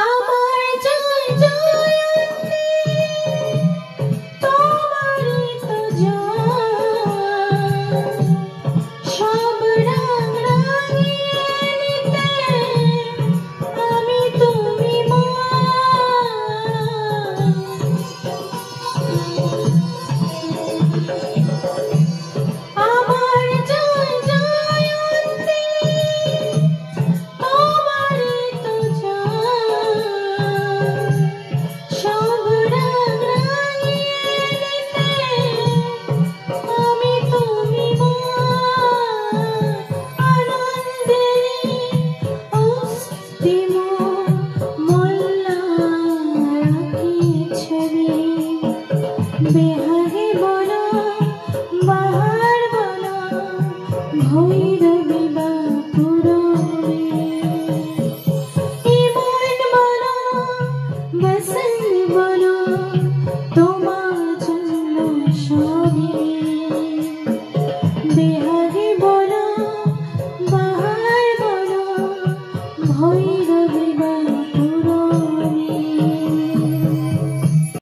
আমার জয় জয়ন্তী তোমারই তো জয়, সব রং রাঙিয়ে নিতে আমি তুমি মা। আমার জয় জয়ন্তী তোমারই তো জয়, সব রং রাঙিয়ে নিতে আমি তুমি মা। আনন্দেরই অস্তি